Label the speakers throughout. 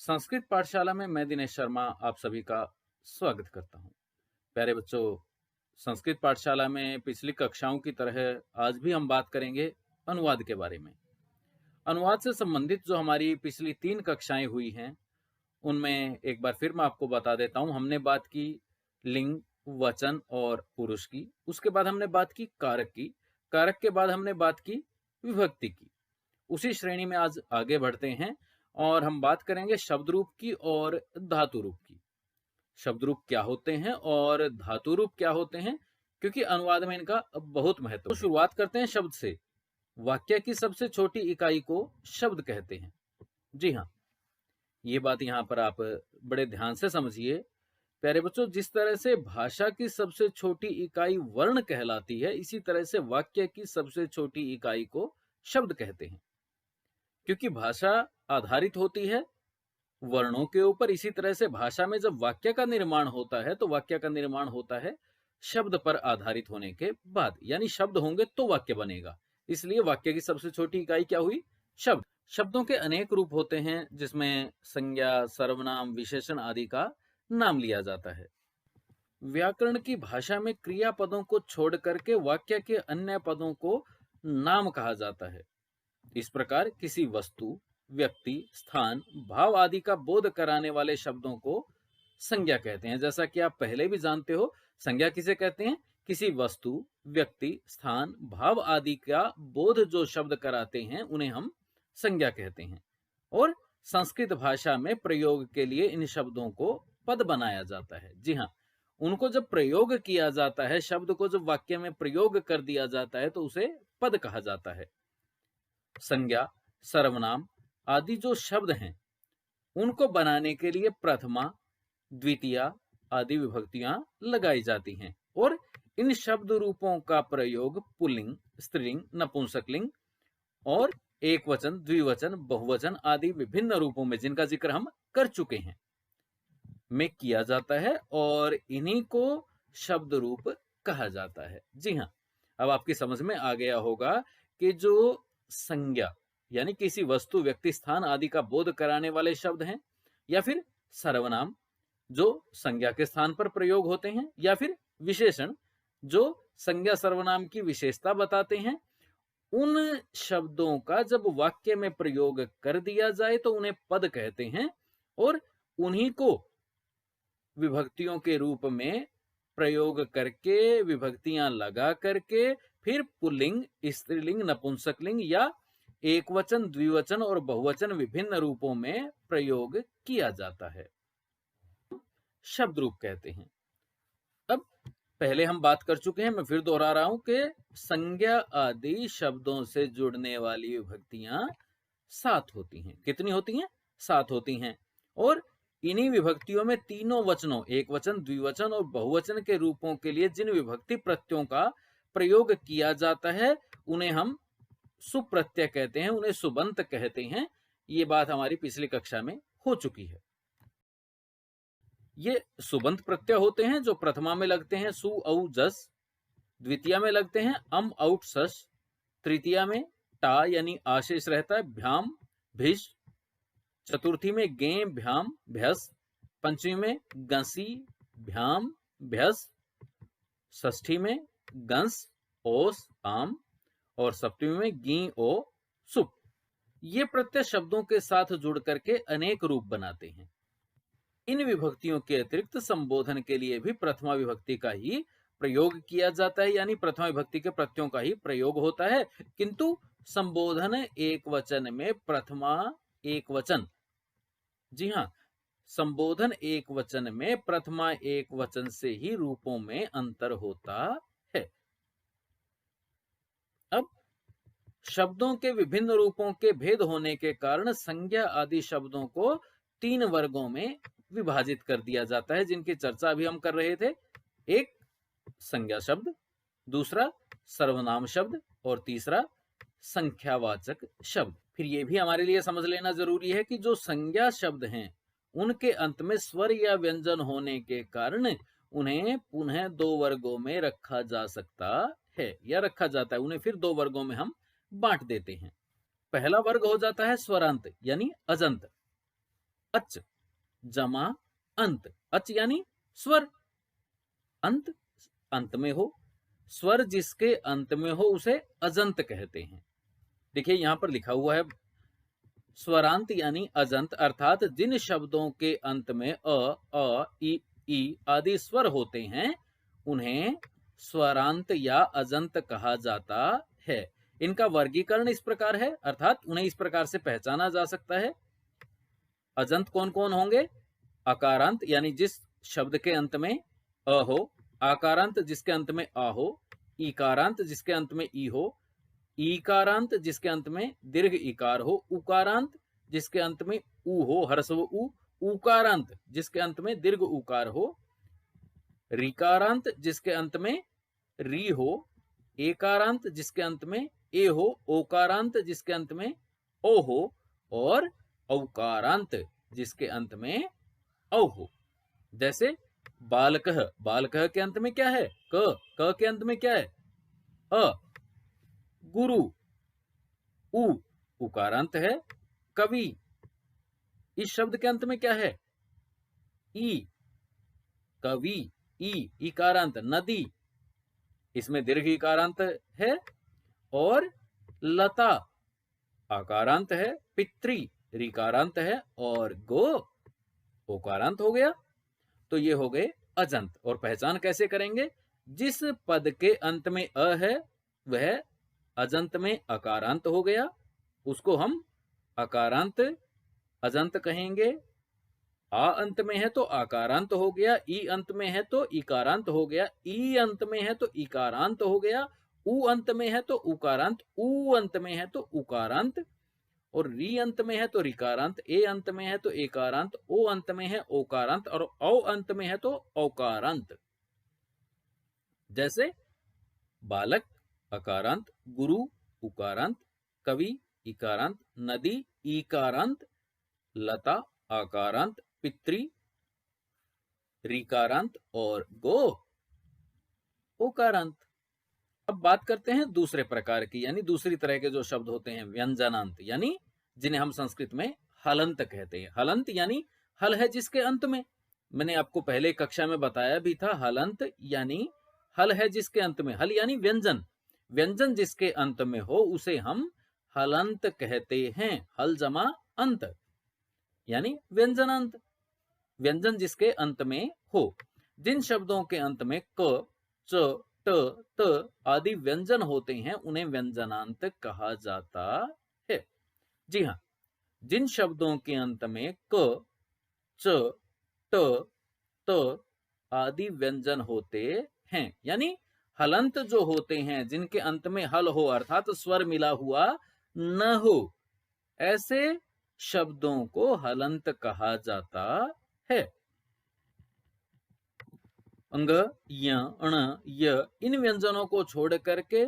Speaker 1: संस्कृत पाठशाला में मैं दिनेश शर्मा आप सभी का स्वागत करता हूं। प्यारे बच्चों, संस्कृत पाठशाला में पिछली कक्षाओं की तरह आज भी हम बात करेंगे अनुवाद के बारे में। अनुवाद से संबंधित जो हमारी पिछली 3 कक्षाएं हुई हैं, उनमें एक बार फिर मैं आपको बता देता हूं। हमने बात की लिंग, वचन और पुरुष की। उसके बाद हमने बात की कारक की। कारक के बाद हमने बात की विभक्ति की। उसी श्रेणी में आज आगे बढ़ते हैं और हम बात करेंगे शब्द रूप की और धातु रूप की। शब्द रूप क्या होते हैं और धातु रूप क्या होते हैं, क्योंकि अनुवाद में इनका बहुत महत्व है। तो शुरुआत करते हैं शब्द से। वाक्य की सबसे छोटी इकाई को शब्द कहते हैं। जी हाँ, ये बात यहाँ पर आप बड़े ध्यान से समझिए। प्यारे बच्चों, जिस तरह से भाषा की सबसे छोटी इकाई वर्ण कहलाती है, इसी तरह से वाक्य की सबसे छोटी इकाई को शब्द कहते हैं, क्योंकि भाषा आधारित होती है वर्णों के ऊपर। इसी तरह से भाषा में जब वाक्य का निर्माण होता है तो वाक्य का निर्माण होता है शब्द पर आधारित होने के बाद, यानी शब्द होंगे तो वाक्य बनेगा। इसलिए वाक्य की सबसे छोटी इकाई क्या हुई? शब्द। शब्दों के अनेक रूप होते हैं, जिसमें संज्ञा, सर्वनाम, विशेषण आदि का नाम लिया जाता है। व्याकरण की भाषा में क्रियापदों को छोड़ करके वाक्य के अन्य पदों को नाम कहा जाता है। इस प्रकार किसी वस्तु, व्यक्ति, स्थान, भाव आदि का बोध कराने वाले शब्दों को संज्ञा कहते हैं। जैसा कि आप पहले भी जानते हो, संज्ञा किसे कहते हैं? किसी वस्तु, व्यक्ति, स्थान, भाव आदि का बोध जो शब्द कराते हैं उन्हें हम संज्ञा कहते हैं। और संस्कृत भाषा में प्रयोग के लिए इन शब्दों को पद बनाया जाता है। जी हाँ, उनको जब प्रयोग किया जाता है, शब्द को जब वाक्य में प्रयोग कर दिया जाता है तो उसे पद कहा जाता है। संज्ञा, सर्वनाम आदि जो शब्द हैं, उनको बनाने के लिए प्रथमा, द्वितीया आदि विभक्तियां लगाई जाती हैं। और इन शब्द रूपों का प्रयोग पुल्लिंग, स्त्रीलिंग, नपुंसकलिंग और एक वचन, द्विवचन, बहुवचन आदि विभिन्न रूपों में, जिनका जिक्र हम कर चुके हैं, में किया जाता है और इन्हीं को शब्द रूप कहा जाता है। जी हाँ, अब आपकी समझ में आ गया होगा कि जो संज्ञा यानी किसी वस्तु, व्यक्ति, स्थान आदि का बोध कराने वाले शब्द हैं, या फिर सर्वनाम जो संज्ञा के स्थान पर प्रयोग होते हैं, या फिर विशेषण जो संज्ञा सर्वनाम की विशेषता बताते हैं, उन शब्दों का जब वाक्य में प्रयोग कर दिया जाए तो उन्हें पद कहते हैं। और उन्हीं को विभक्तियों के रूप में प्रयोग करके, विभक्तियां लगा करके फिर पुल्लिंग, स्त्रीलिंग, नपुंसकलिंग या एक वचन, द्विवचन और बहुवचन विभिन्न रूपों में प्रयोग किया जाता है, शब्द रूप कहते हैं। अब पहले हम बात कर चुके हैं, मैं फिर दोहरा रहा हूं कि संज्ञा आदि शब्दों से जुड़ने वाली विभक्तियां 7 होती हैं। कितनी होती हैं? 7 होती हैं। और इन्हीं विभक्तियों में तीनों वचनों, एक वचन, द्विवचन और बहुवचन के रूपों के लिए जिन विभक्ति प्रत्ययों का प्रयोग किया जाता है उन्हें हम सुप्रत्यय कहते हैं, उन्हें सुबंत कहते हैं। ये बात हमारी पिछली कक्षा में हो चुकी है। ये सुबंत प्रत्यय होते हैं जो प्रथमा में लगते हैं सु औ जस, द्वितीया में लगते हैं अम औट सस, तृतीया में टा यानी आशेष रहता है भ्याम भिष, चतुर्थी में गे भ्याम भ्यस, पंचमी में गंसी भ्याम भ्यस, षष्ठी में गंस ओस आम और सप्तमी में गी ओ सुप। ये प्रत्यय शब्दों के साथ जुड़ करके अनेक रूप बनाते हैं। इन विभक्तियों के अतिरिक्त संबोधन के लिए भी प्रथमा विभक्ति का ही प्रयोग किया जाता है, यानी प्रथमा विभक्ति के प्रत्ययों का ही प्रयोग होता है। किंतु संबोधन एक वचन में प्रथमा एक वचन, जी हाँ, संबोधन एक वचन में प्रथमा एक वचन से ही रूपों में अंतर होता है। अब शब्दों के विभिन्न रूपों के भेद होने के कारण संज्ञा आदि शब्दों को 3 वर्गों में विभाजित कर दिया जाता है, जिनकी चर्चा अभी हम कर रहे थे। एक संज्ञा शब्द, दूसरा सर्वनाम शब्द और तीसरा संख्यावाचक शब्द। फिर यह भी हमारे लिए समझ लेना जरूरी है कि जो संज्ञा शब्द हैं उनके अंत में स्वर या व्यंजन होने के कारण उन्हें पुनः 2 वर्गों में रखा जा सकता है या रखा जाता है। उन्हें फिर 2 वर्गों में हम बांट देते हैं। पहला वर्ग हो जाता है स्वरांत यानी अजंत। अच जमा अंत। अच यानी स्वर, अंत अंत में हो। स्वर जिसके अंत में हो उसे अजंत कहते हैं। देखिए यहां पर लिखा हुआ है स्वरांत यानी अजंत, अर्थात जिन शब्दों के अंत में अ, ई आदि स्वर होते हैं उन्हें स्वरांत या अजंत कहा जाता है। इनका वर्गीकरण इस प्रकार है, अर्थात उन्हें इस प्रकार से पहचाना जा सकता है। अजंत कौन कौन होंगे? अकारांत यानी जिस शब्द के अंत में अ हो, आकारांत जिसके अंत में आ हो, इकारांत जिसके अंत में ई हो, ईकारांत जिसके अंत में दीर्घ इकार हो, उकारांत जिसके अंत में उ हो, ह्रस्व उ, उकारांत जिसके अंत में दीर्घ उकार हो, ऋकारांत जिसके अंत में री हो, एकारांत जिसके अंत में ए हो, ओकारांत जिसके अंत में ओ हो, और औकारांत जिसके अंत में औ हो। जैसे बालकः, बालकः के अंत में क्या है? क के अंत में क्या है? अ। गुरु, उ उकारांत है। कवि, इस शब्द के अंत में क्या है? ई, कवि, ई इकारांत। नदी, इसमें दीर्घ इकारांत है। और लता आकारांत है। पितृ ऋकारांत है। और गो ओकारांत हो गया। तो ये हो गए अजंत। और पहचान कैसे करेंगे? जिस पद के अंत में अ है वह अजंत में अकारांत हो गया, उसको हम अकारांत अजंत कहेंगे। आ अंत में है तो आकारांत हो गया, ई अंत में है तो इकारांत हो गया, ई अंत में है तो इकारांत हो गया, उ अंत में है तो उकारांत, उ अंत में है तो उकारांत, और री अंत में है तो रिकारांत, ए अंत में है तो एकारांत, ओ अंत में है ओकारांत, और औ अंत में है तो औकारांत। जैसे बालक अकारांत, गुरु उकारांत, कवि इकारांत, नदी ईकारांत, लता आकारांत, पितृ ऋकारांत, और गो ओकारांत। अब बात करते हैं दूसरे प्रकार की, यानी दूसरी तरह के जो शब्द होते हैं व्यंजनांत, यानी जिन्हें हम संस्कृत में हलंत कहते हैं। हलंत यानी हल है जिसके अंत में। मैंने आपको पहले कक्षा में बताया भी था, हलंत यानी हल है जिसके अंत में। हल यानी व्यंजन, व्यंजन जिसके अंत में हो उसे हम हलंत कहते हैं। हल जमा अंत यानी व्यंजनांत, व्यंजन जिसके अंत में हो। जिन शब्दों के अंत में क, च, ट, त आदि व्यंजन होते हैं उन्हें व्यंजनांत कहा जाता है। जी हाँ, जिन शब्दों के अंत में क, च, ट, त आदि व्यंजन होते हैं, यानी हलंत जो होते हैं, जिनके अंत में हल हो अर्थात स्वर मिला हुआ न हो, ऐसे शब्दों को हलंत कहा जाता है। अंग, य, अण, य इन व्यंजनों को छोड़ करके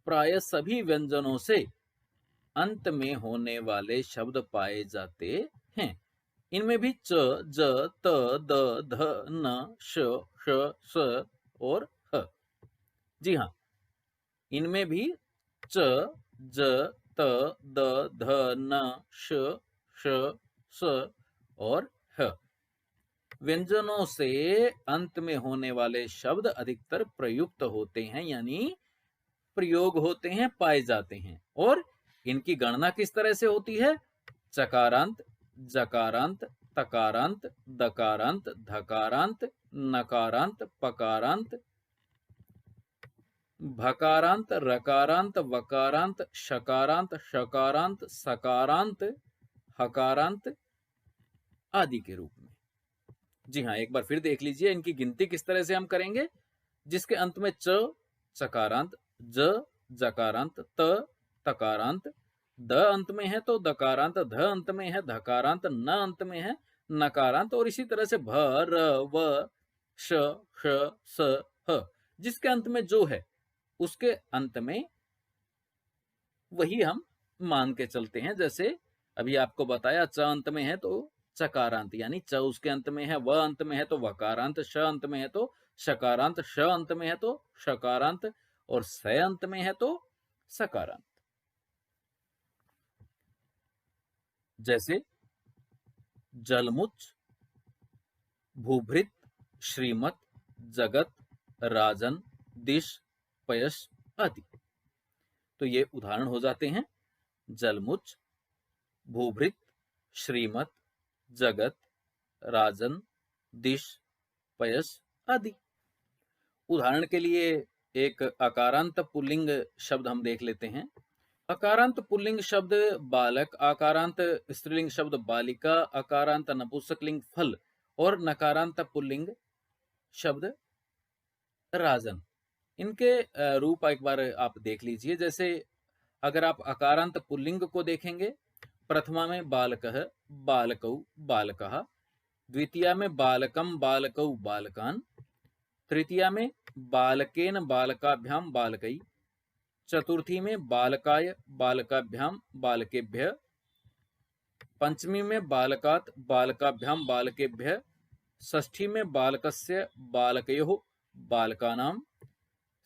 Speaker 1: प्राय सभी व्यंजनों से अंत में होने वाले शब्द पाए जाते हैं। इनमें भी च, ज, त, द, ध, न, श, श, स और ह। जी हाँ, इनमें भी च, ज, त, द, ध, न, श, स और ह व्यंजनों से अंत में होने वाले शब्द अधिकतर प्रयुक्त होते हैं, यानी प्रयोग होते हैं, पाए जाते हैं। और इनकी गणना किस तरह से होती है? चकारांत, जकारांत, तकारांत, दकारांत, धकारांत, नकारांत, पकारांत, भकारांत, रकारांत, वकारांत, शकारांत, शकारांत, सकारांत, हकारांत आदि के रूप में। जी हाँ, एक बार फिर देख लीजिए इनकी गिनती किस तरह से हम करेंगे। जिसके अंत में च चकारांत, ज जकारांत, त तकारांत, द अंत में है तो दकारांत, ध अंत में है धकारांत, न अंत में है नकारांत, और इसी तरह से भ, र, व, श, स, ह जिसके अंत में जो है उसके अंत में वही हम मान के चलते हैं। जैसे अभी आपको बताया च अंत में है तो चकारांत, यानी च उसके अंत में है, व अंत में है तो वकारांत, श अंत में है तो शकारांत, श अंत में है तो शकारांत, और स अंत में है तो सकारांत। जैसे जलमुच, भूभृत, श्रीमत, जगत, राजन, दिश, पयस आदि। तो ये उदाहरण हो जाते हैं जलमुच, भूभृत, श्रीमत, जगत, राजन, दिश, पयस आदि। उदाहरण के लिए एक अकारांत पुल्लिंग शब्द हम देख लेते हैं। अकारांत पुल्लिंग शब्द बालक, अकारांत स्त्रीलिंग शब्द बालिका, अकारांत नपुंसकलिंग फल और नकारांत पुल्लिंग शब्द राजन। इनके रूप एक बार आप देख लीजिए। जैसे अगर आप अकारांत पुल्लिंग को देखेंगे, प्रथमा में बालकः, बालकौ, बालकः, द्वितीया में बालकम, बालकौ, बालकान, तृतीया में बालकेन, बालकाभ्याम, बालकै, चतुर्थी में बालकाय, बालकाभ्याम, बालकेभ्यः, पंचमी में बालकात्, बालकाभ्याम, बालकेभ्यः, षष्ठी में बालकस्य, बालकयोः, बालकानां,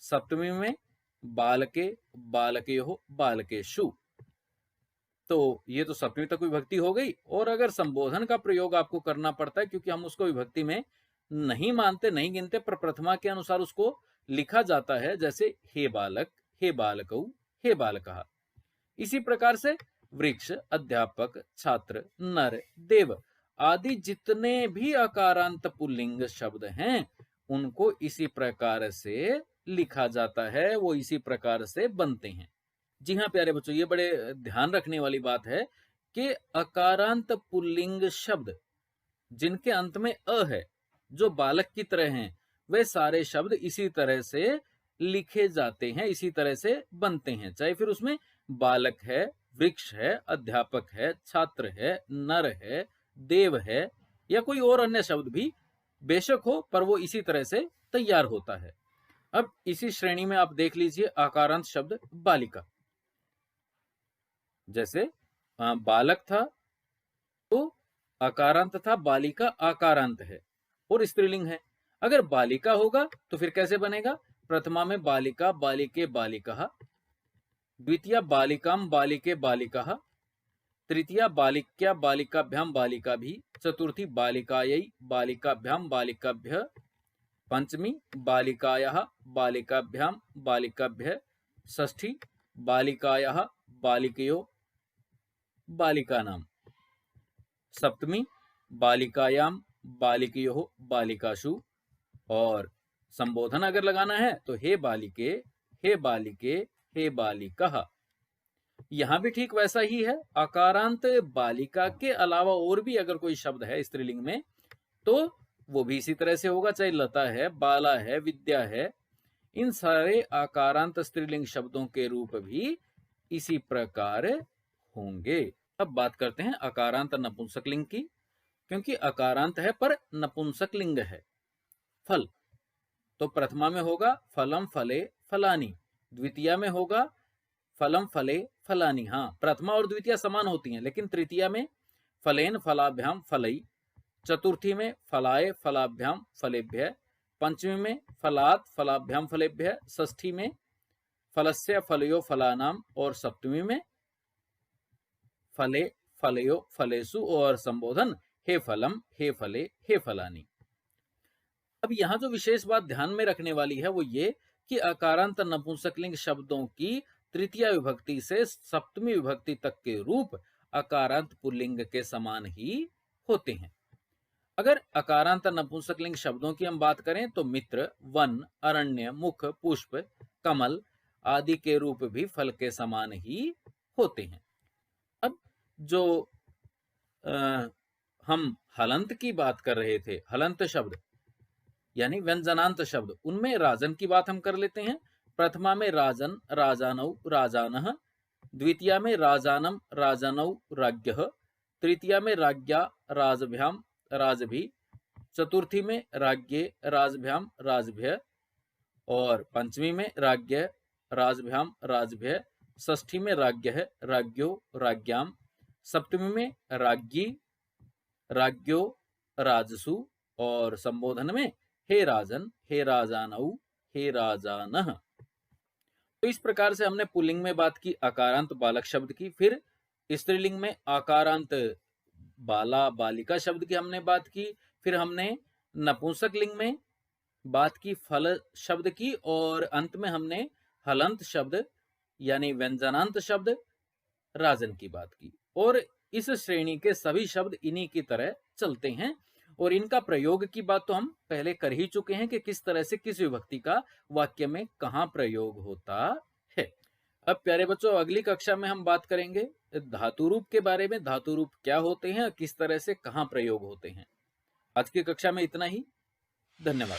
Speaker 1: सप्तमी में बालके, बालकयोः, बालकेषु। तो ये तो सप्तमी तक विभक्ति हो गई। और अगर संबोधन का प्रयोग आपको करना पड़ता है, क्योंकि हम उसको विभक्ति में नहीं मानते, नहीं गिनते, पर प्रथमा के अनुसार उसको लिखा जाता है, जैसे हे बालक, हे बालकौ, हे बालकः। इसी प्रकार से वृक्ष, अध्यापक, छात्र, नर, देव आदि जितने भी अकारांत पुल्लिंग शब्द हैं, उनको इसी प्रकार से लिखा जाता है, वो इसी प्रकार से बनते हैं। जी हाँ प्यारे बच्चों, ये बड़े ध्यान रखने वाली बात है कि अकारांत पुल्लिंग शब्द जिनके अंत में अ है, जो बालक की तरह हैं, वे सारे शब्द इसी तरह से लिखे जाते हैं, इसी तरह से बनते हैं। चाहे फिर उसमें बालक है, वृक्ष है, अध्यापक है, छात्र है, नर है, देव है, या कोई और अन्य शब्द भी बेशक हो, पर वो इसी तरह से तैयार होता है। अब इसी श्रेणी में आप देख लीजिए आकारांत शब्द बालिका। जैसे बालक था तो अकारांत था, बालिका आकारांत है और स्त्रीलिंग है। अगर बालिका होगा तो फिर कैसे बनेगा? प्रथमा में बालिका, बालिके, बालिकः, द्वितीया बालिकाम, बालिके, बालिकः, तृतीया बालिक्या, बालिकाभ्याम, बालिकाभिः, चतुर्थी बालिकायै, बालिकाभ्याम, बालिकाभ्यः, पंचमी बालिकायाः, बालिकाभ्याम, बालिकाभ्यः, षष्ठी बालिकायाः, बालिकयोः, बालिकानां, सप्तमी बालिकायाम, बालिकयोः, बालिकासु। और संबोधन अगर लगाना है तो हे बालिके, हे बालिके, हे बालिकः। यहां भी ठीक वैसा ही है। अकारांत बालिका के अलावा और भी अगर कोई शब्द है स्त्रीलिंग में तो वो भी इसी तरह से होगा, चाहे लता है, बाला है, विद्या है। इन सारे आकारांत स्त्रीलिंग शब्दों के रूप भी इसी प्रकार होंगे। अब बात करते हैं अकारांत नपुंसकलिंग की, क्योंकि अकारांत है पर नपुंसकलिंग है। फल तो प्रथमा में होगा फलम, फले, फलानी, द्वितीया में होगा फलम, फले, फलानी। हाँ, प्रथमा और द्वितीया समान होती हैं, लेकिन तृतीया में फलेन, फलाभ्याम, फलई, चतुर्थी में फलाए, फलाभ्याम, फलेभ्य, पंचमी में फलात, फलाभ्याम, फलेभ्य, षष्ठी में फलस्य, फलयो, फलानाम, और सप्तमी में फले, फलयो, फलेसु, और संबोधन हे फलम, हे फले, हे फलानी। अब यहाँ जो विशेष बात ध्यान में रखने वाली है वो ये कि अकारांत नपुंसकलिंग शब्दों की तृतीया विभक्ति से सप्तमी विभक्ति तक के रूप अकारांत पुल्लिंग के समान ही होते हैं। अगर अकारांत नपुंसकलिंग शब्दों की हम बात करें तो मित्र, वन, अरण्य, मुख, पुष्प, कमल आदि के रूप भी फल के समान ही होते हैं। अब जो हम हलंत की बात कर रहे थे, हलंत शब्द यानी व्यंजनांत शब्द, उनमें राजन की बात हम कर लेते हैं। प्रथमा में राजन, राजानौ, राजानः, द्वितीया में राजानम, राजानौ, राज्ञः, तृतीया में राज्ञा, राजभ्याम, राजभी, चतुर्थी में राज्ञे, राजभ्याम, राजभ्य, और पंचमी में राज्ञ, राजभ्याम, राजभ्य, षष्ठी में राज्ञः, राज्ञो, राज्ञाम, सप्तमी में राज्ञी, राज्ञो, राजसु, और संबोधन में हे राजन, हे राजानौ, हे राजानः। तो इस प्रकार से हमने पुल्लिंग में बात की अकारांत बालक शब्द की। फिर स्त्रीलिंग में आकारांत बाला बालिका शब्द की हमने बात की, फिर हमने नपुंसक लिंग में बात की फल शब्द की, और अंत में हमने हलंत शब्द यानी व्यंजनांत शब्द राजन की बात की। और इस श्रेणी के सभी शब्द इन्हीं की तरह चलते हैं, और इनका प्रयोग की बात तो हम पहले कर ही चुके हैं कि किस तरह से किस विभक्ति का वाक्य में कहाँ प्रयोग होता है। अब प्यारे बच्चों, अगली कक्षा में हम बात करेंगे धातु रूप के बारे में। धातु रूप क्या होते हैं, किस तरह से कहाँ प्रयोग होते हैं। आज की कक्षा में इतना ही। धन्यवाद।